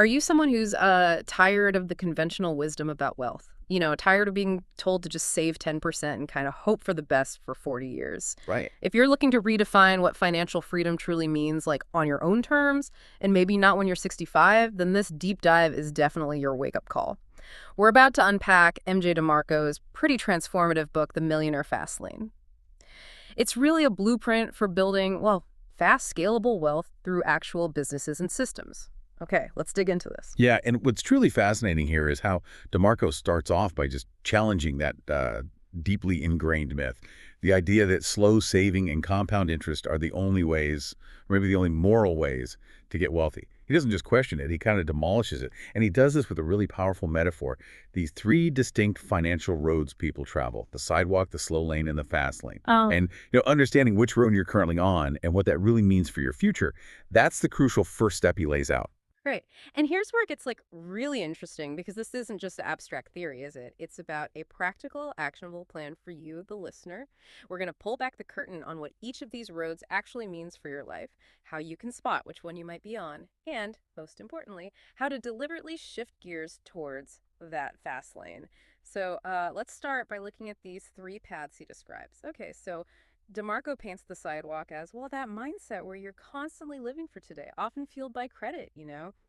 Are you someone who's tired of the conventional wisdom about wealth? Tired of being told to just save 10% and kind of hope for the best for 40 years. Right. If you're looking to redefine what financial freedom truly means, like on your own terms, and maybe not when you're 65, then this deep dive is definitely your wake-up call. We're about to unpack MJ DeMarco's pretty transformative book, The Millionaire Fastlane. It's really a blueprint for building, well, fast, scalable wealth through actual businesses and systems. Okay, let's dig into this. Yeah, and what's truly fascinating here is how DeMarco starts off by just challenging that deeply ingrained myth. The idea that slow saving and compound interest are the only ways, or maybe the only moral ways, to get wealthy. He doesn't just question it, he kind of demolishes it. And he does this with a really powerful metaphor. These three distinct financial roads people travel: the sidewalk, the slow lane, and the fast lane. Oh. And understanding which road you're currently on and what that really means for your future, that's the crucial first step he lays out. Great. And here's where it gets really interesting because this isn't just abstract theory, is it? It's about a practical, actionable plan for you, the listener. We're going to pull back the curtain on what each of these roads actually means for your life, how you can spot which one you might be on, and, most importantly, how to deliberately shift gears towards that fast lane. So let's start by looking at these three paths he describes. Okay, so DeMarco paints the sidewalk as, well, that mindset where you're constantly living for today, often fueled by credit,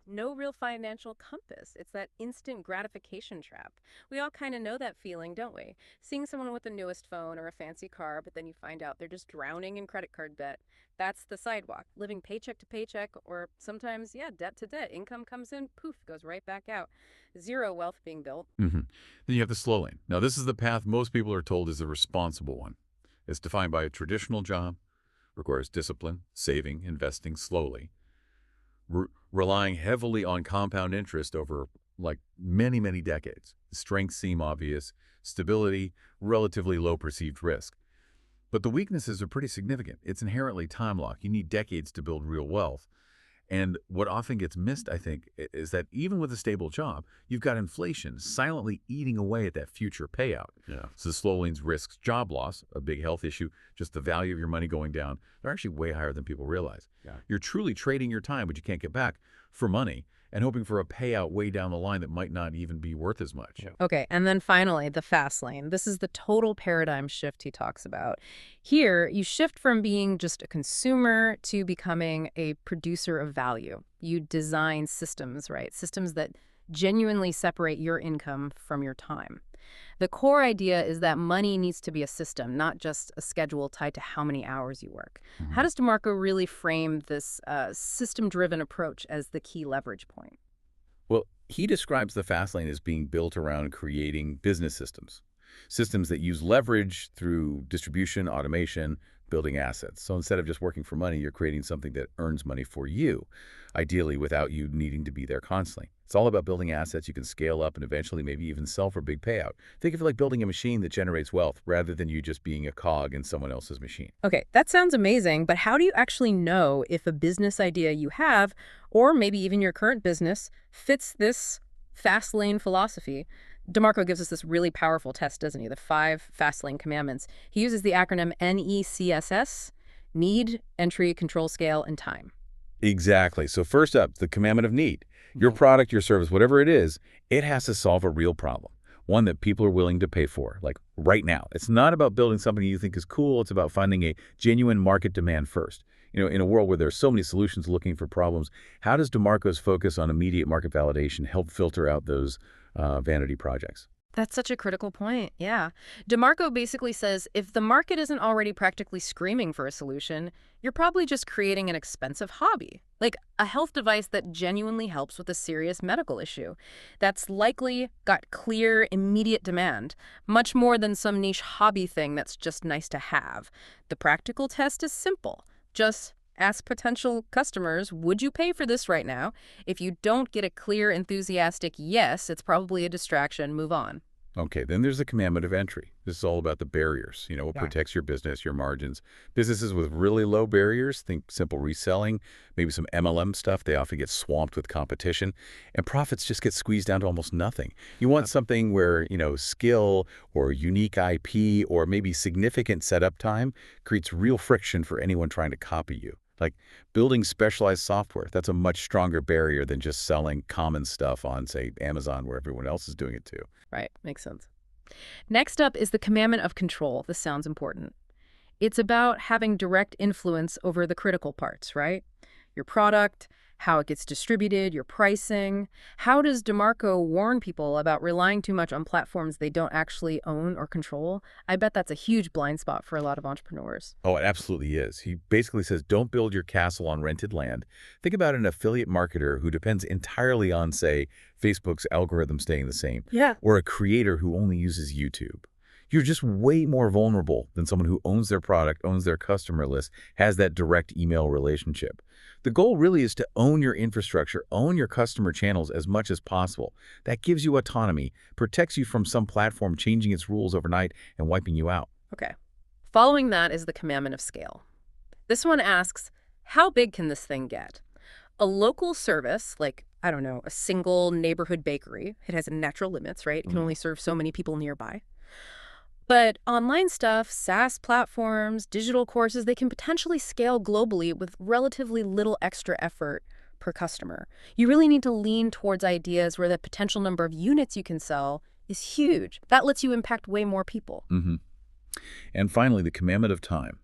no real financial compass. It's that instant gratification trap. We all kind of know that feeling, don't we? Seeing someone with the newest phone or a fancy car, but then you find out they're just drowning in credit card debt. That's the sidewalk, living paycheck to paycheck, or sometimes, yeah, debt to debt. Income comes in, poof, goes right back out. Zero wealth being built. Then you have the slow lane. Now, this is the path most people are told is the responsible one. It's defined by a traditional job, requires discipline, saving, investing slowly, relying heavily on compound interest over many, many decades. The strengths seem obvious, stability, relatively low perceived risk. But the weaknesses are pretty significant. It's inherently time-locked. You need decades to build real wealth. And what often gets missed, I think, is that even with a stable job, you've got inflation silently eating away at that future payout. Yeah. So the slow lanes risks job loss, a big health issue, just the value of your money going down. They're actually way higher than people realize. Yeah. You're truly trading your time, which you can't get back, for money and hoping for a payout way down the line that might not even be worth as much. Yeah. Okay, and then finally, the fast lane. This is the total paradigm shift he talks about. Here, you shift from being just a consumer to becoming a producer of value. You design systems, right? Systems that genuinely separate your income from your time. The core idea is that money needs to be a system, not just a schedule tied to how many hours you work. How does DeMarco really frame this system-driven approach as the key leverage point? Well, he describes the fast lane as being built around creating business systems. Systems that use leverage through distribution, automation, building assets. So instead of just working for money, you're creating something that earns money for you, ideally without you needing to be there constantly. It's all about building assets you can scale up and eventually maybe even sell for a big payout. Think of it like building a machine that generates wealth rather than you just being a cog in someone else's machine. Okay, that sounds amazing, but how do you actually know if a business idea you have, or maybe even your current business, fits this fast lane philosophy? DeMarco gives us this really powerful test, doesn't he? The 5 Fastlane Commandments. He uses the acronym NECSS: need, entry, control, scale, and time. Exactly. So first up, the commandment of need. Your product, your service, whatever it is, it has to solve a real problem, one that people are willing to pay for, like right now. It's not about building something you think is cool. It's about finding a genuine market demand first. In a world where there's so many solutions looking for problems, how does DeMarco's focus on immediate market validation help filter out those vanity projects? That's such a critical point, yeah. DeMarco basically says if the market isn't already practically screaming for a solution, you're probably just creating an expensive hobby, like a health device that genuinely helps with a serious medical issue. That's likely got clear, immediate demand, much more than some niche hobby thing that's just nice to have. The practical test is simple. Just ask potential customers, would you pay for this right now? If you don't get a clear, enthusiastic yes, it's probably a distraction. Move on. Okay, then there's the commandment of entry. This is all about the barriers, what protects your business, your margins. Businesses with really low barriers, think simple reselling, maybe some MLM stuff, they often get swamped with competition, and profits just get squeezed down to almost nothing. You want something where, skill or unique IP or maybe significant setup time creates real friction for anyone trying to copy you. Like building specialized software, that's a much stronger barrier than just selling common stuff on, say, Amazon, where everyone else is doing it too. Right, makes sense. Next up is the commandment of control. This sounds important. It's about having direct influence over the critical parts, right? Your product, how it gets distributed, your pricing. How does DeMarco warn people about relying too much on platforms they don't actually own or control? I bet that's a huge blind spot for a lot of entrepreneurs. Oh, it absolutely is. He basically says, don't build your castle on rented land. Think about an affiliate marketer who depends entirely on, say, Facebook's algorithm staying the same, Yeah. or a creator who only uses YouTube. You're just way more vulnerable than someone who owns their product, owns their customer list, has that direct email relationship. The goal really is to own your infrastructure, own your customer channels as much as possible. That gives you autonomy, protects you from some platform changing its rules overnight and wiping you out. Okay. Following that is the commandment of scale. This one asks, how big can this thing get? A local service, like, I don't know, a single neighborhood bakery, it has natural limits, right? It can only serve so many people nearby. But online stuff, SaaS platforms, digital courses, they can potentially scale globally with relatively little extra effort per customer. You really need to lean towards ideas where the potential number of units you can sell is huge. That lets you impact way more people. And finally, the commandment of time.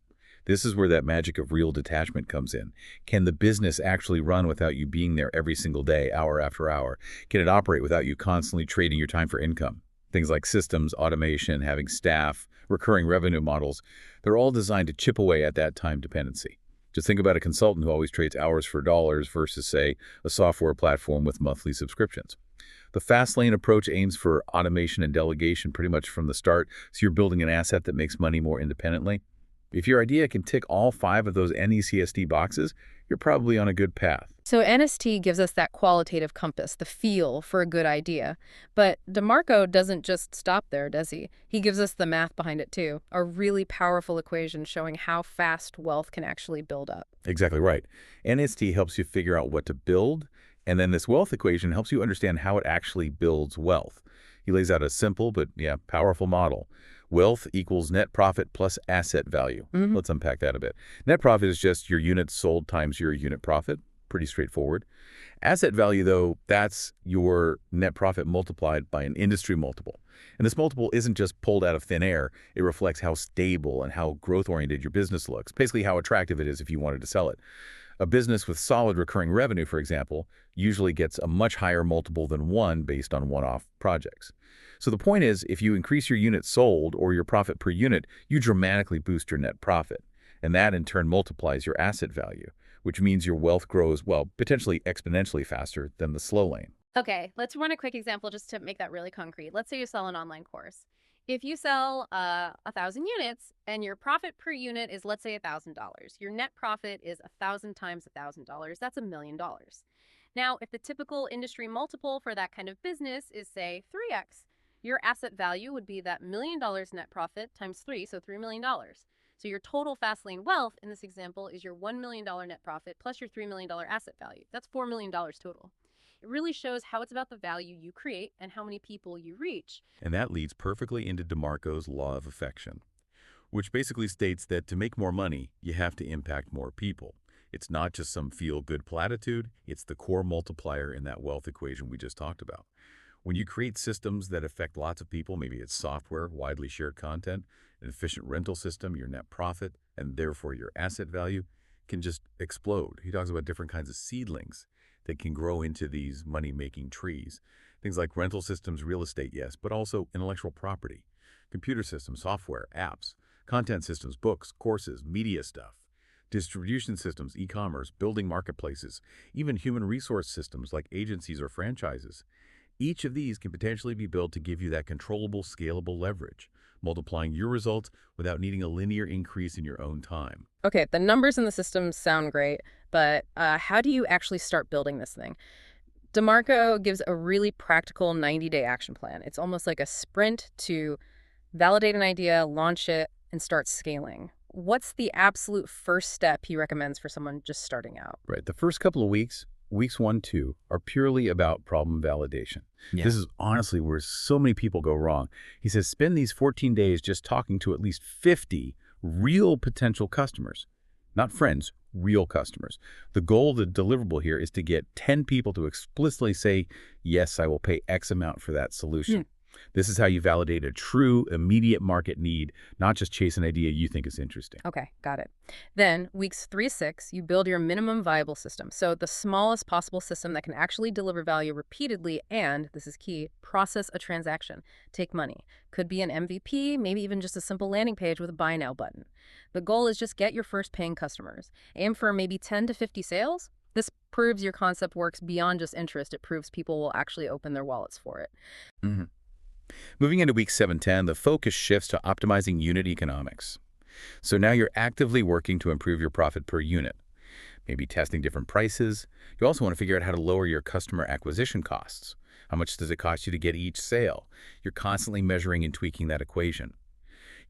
This is where that magic of real detachment comes in. Can the business actually run without you being there every single day, hour after hour? Can it operate without you constantly trading your time for income? Things like systems, automation, having staff, recurring revenue models, they're all designed to chip away at that time dependency. Just think about a consultant who always trades hours for dollars versus, say, a software platform with monthly subscriptions. The Fastlane approach aims for automation and delegation pretty much from the start, so you're building an asset that makes money more independently. If your idea can tick all 5 of those NECST boxes, you're probably on a good path. So NST gives us that qualitative compass, the feel for a good idea. But DeMarco doesn't just stop there, does he? He gives us the math behind it too, a really powerful equation showing how fast wealth can actually build up. Exactly right. NST helps you figure out what to build, and then this wealth equation helps you understand how it actually builds wealth. He lays out a simple but, powerful model. Wealth equals net profit plus asset value. Let's unpack that a bit. Net profit is just your units sold times your unit profit. Pretty straightforward. Asset value, though, that's your net profit multiplied by an industry multiple. And this multiple isn't just pulled out of thin air. It reflects how stable and how growth-oriented your business looks, basically how attractive it is if you wanted to sell it. A business with solid recurring revenue, for example, usually gets a much higher multiple than one based on one-off projects. So the point is, if you increase your units sold or your profit per unit, you dramatically boost your net profit. And that, in turn, multiplies your asset value, which means your wealth grows, well, potentially exponentially faster than the slow lane. Okay, let's run a quick example just to make that really concrete. Let's say you sell an online course. If you sell 1,000 units and your profit per unit is, let's say, $1,000, your net profit is 1,000 times $1,000. That's $1 million. Now, if the typical industry multiple for that kind of business is, say, 3x, your asset value would be that $1 million net profit times 3, so $3 million. So your total Fastlane wealth in this example is your $1 million net profit plus your $3 million asset value. That's $4 million total. It really shows how it's about the value you create and how many people you reach. And that leads perfectly into DeMarco's law of affection, which basically states that to make more money, you have to impact more people. It's not just some feel-good platitude, it's the core multiplier in that wealth equation we just talked about. When you create systems that affect lots of people, maybe it's software, widely shared content, an efficient rental system, your net profit, and therefore your asset value can just explode. He talks about different kinds of seedlings that can grow into these money-making trees. Things like rental systems, real estate, yes, but also intellectual property, computer systems, software, apps, content systems, books, courses, media stuff, distribution systems, e-commerce, building marketplaces, even human resource systems like agencies or franchises. Each of these can potentially be built to give you that controllable, scalable leverage, multiplying your results without needing a linear increase in your own time. Okay, the numbers in the system sound great, but how do you actually start building this thing? DeMarco gives a really practical 90-day action plan. It's almost like a sprint to validate an idea, launch it, and start scaling. What's the absolute first step he recommends for someone just starting out? Right. The first couple of weeks, weeks 1, 2, are purely about problem validation. This is honestly where so many people go wrong. He says spend these 14 days just talking to at least 50 real potential customers. not friends, real customers. The goal, the deliverable here, is to get 10 people to explicitly say, yes, I will pay X amount for that solution. This is how you validate a true, immediate market need, not just chase an idea you think is interesting. Okay, got it. Then, weeks 3 to 6, you build your minimum viable system. So, the smallest possible system that can actually deliver value repeatedly and, this is key, process a transaction, take money. Could be an MVP, maybe even just a simple landing page with a buy now button. The goal is just get your first paying customers. Aim for maybe 10 to 50 sales. This proves your concept works beyond just interest. It proves people will actually open their wallets for it. hmm Moving into week 7-10, the focus shifts to optimizing unit economics. So now you're actively working to improve your profit per unit, maybe testing different prices. You also want to figure out how to lower your customer acquisition costs. How much does it cost you to get each sale? You're constantly measuring and tweaking that equation.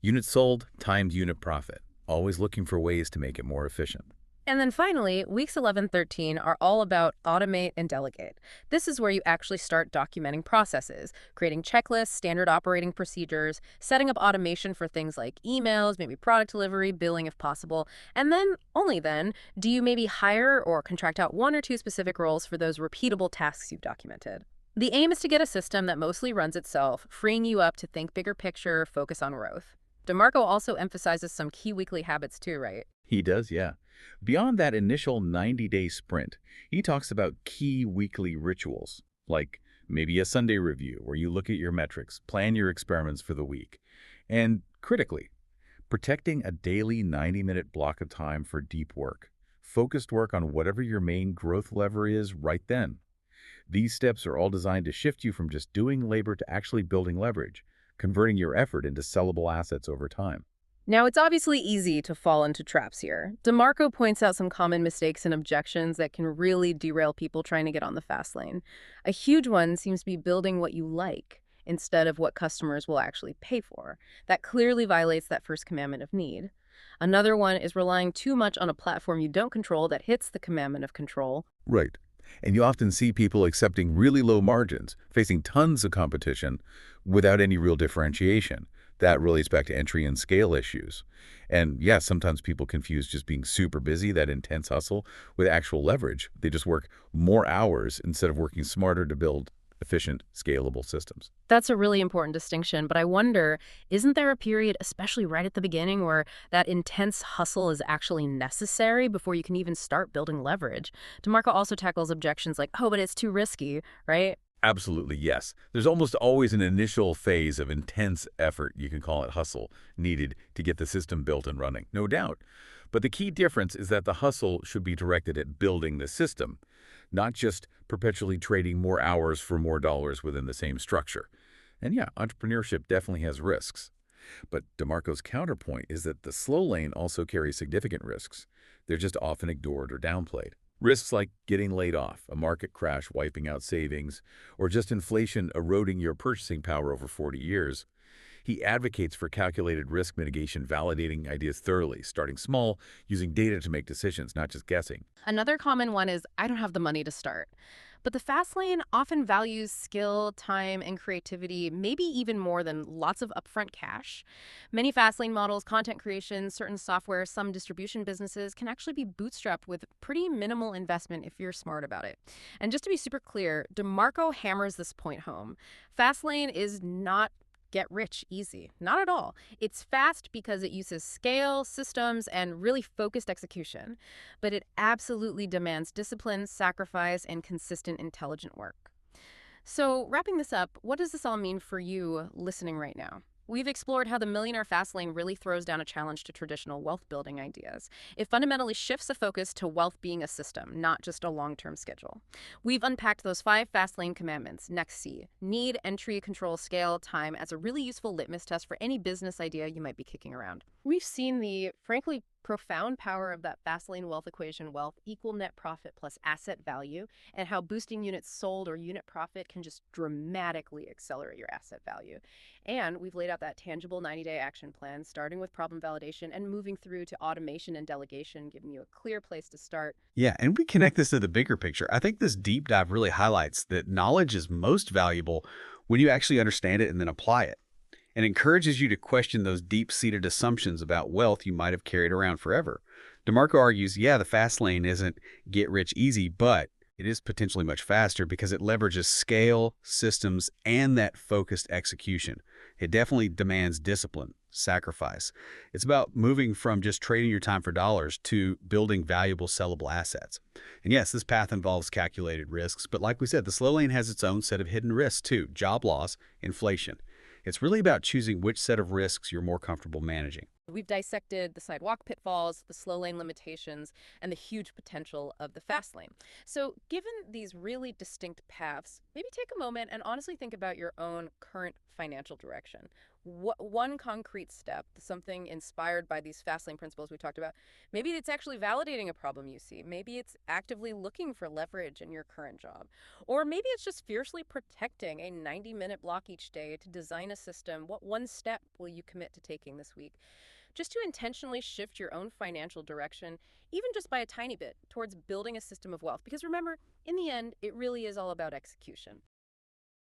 Units sold times unit profit, always looking for ways to make it more efficient. And then finally, weeks 11-13 are all about automate and delegate. This is where you actually start documenting processes, creating checklists, standard operating procedures, setting up automation for things like emails, maybe product delivery, billing if possible. And then, only then, do you maybe hire or contract out 1 or 2 specific roles for those repeatable tasks you've documented. The aim is to get a system that mostly runs itself, freeing you up to think bigger picture, focus on growth. DeMarco also emphasizes some key weekly habits too, right? He does, yeah. Beyond that initial 90-day sprint, he talks about key weekly rituals, like maybe a Sunday review where you look at your metrics, plan your experiments for the week, and critically, protecting a daily 90-minute block of time for deep work, focused work on whatever your main growth lever is right then. These steps are all designed to shift you from just doing labor to actually building leverage, converting your effort into sellable assets over time. Now, it's obviously easy to fall into traps here. DeMarco points out some common mistakes and objections that can really derail people trying to get on the fast lane. A huge one seems to be building what you like instead of what customers will actually pay for. That clearly violates that first commandment of need. Another one is relying too much on a platform you don't control that hits the commandment of control. Right. And you often see people accepting really low margins, facing tons of competition without any real differentiation. That relates back to entry and scale issues. And yes, sometimes people confuse just being super busy, that intense hustle, with actual leverage. They just work more hours instead of working smarter to build efficient, scalable systems. That's a really important distinction, but I wonder, isn't there a period, especially right at the beginning, where that intense hustle is actually necessary before you can even start building leverage? DeMarco also tackles objections like, oh, but it's too risky, right? Absolutely, yes. There's almost always an initial phase of intense effort, you can call it hustle, needed to get the system built and running, no doubt. But the key difference is that the hustle should be directed at building the system, not just perpetually trading more hours for more dollars within the same structure. And yeah, entrepreneurship definitely has risks. But DeMarco's counterpoint is that the slow lane also carries significant risks. They're just often ignored or downplayed. Risks like getting laid off, a market crash wiping out savings, or just inflation eroding your purchasing power over 40 years. He advocates for calculated risk mitigation, validating ideas thoroughly, starting small, using data to make decisions, not just guessing. Another common one is, I don't have the money to start. But the fast lane often values skill, time, and creativity, maybe even more than lots of upfront cash. Many fast lane models, content creation, certain software, some distribution businesses can actually be bootstrapped with pretty minimal investment if you're smart about it. And just to be super clear, DeMarco hammers this point home. Fast lane is not get rich easy. Not at all. It's fast because it uses scale, systems, and really focused execution. But it absolutely demands discipline, sacrifice, and consistent, intelligent work. So wrapping this up, what does this all mean for you listening right now? We've explored how the Millionaire Fastlane really throws down a challenge to traditional wealth-building ideas. It fundamentally shifts the focus to wealth being a system, not just a long-term schedule. We've unpacked those 5 Fastlane Commandments, NECST, need, entry, control, scale, time, as a really useful litmus test for any business idea you might be kicking around. We've seen the, frankly, profound power of that Fastlane wealth equation, wealth equal net profit plus asset value, and how boosting units sold or unit profit can just dramatically accelerate your asset value. And we've laid out that tangible 90-day action plan, starting with problem validation and moving through to automation and delegation, giving you a clear place to start. Yeah, and we connect this to the bigger picture. I think this deep dive really highlights that knowledge is most valuable when you actually understand it and then apply it, and encourages you to question those deep-seated assumptions about wealth you might have carried around forever. DeMarco argues, yeah, the fast lane isn't get rich easy, but it is potentially much faster because it leverages scale, systems, and that focused execution. It definitely demands discipline, sacrifice. It's about moving from just trading your time for dollars to building valuable sellable assets. And yes, this path involves calculated risks, but like we said, the slow lane has its own set of hidden risks too: job loss, inflation. It's really about choosing which set of risks you're more comfortable managing. We've dissected the sidewalk pitfalls, the slow lane limitations, and the huge potential of the fast lane. So, given these really distinct paths, maybe take a moment and honestly think about your own current financial direction. What one concrete step, something inspired by these fast lane principles we talked about, maybe it's actually validating a problem you see. Maybe it's actively looking for leverage in your current job. Or maybe it's just fiercely protecting a 90-minute block each day to design a system. What one step will you commit to taking this week, just to intentionally shift your own financial direction, even just by a tiny bit, towards building a system of wealth? Because remember, in the end, it really is all about execution.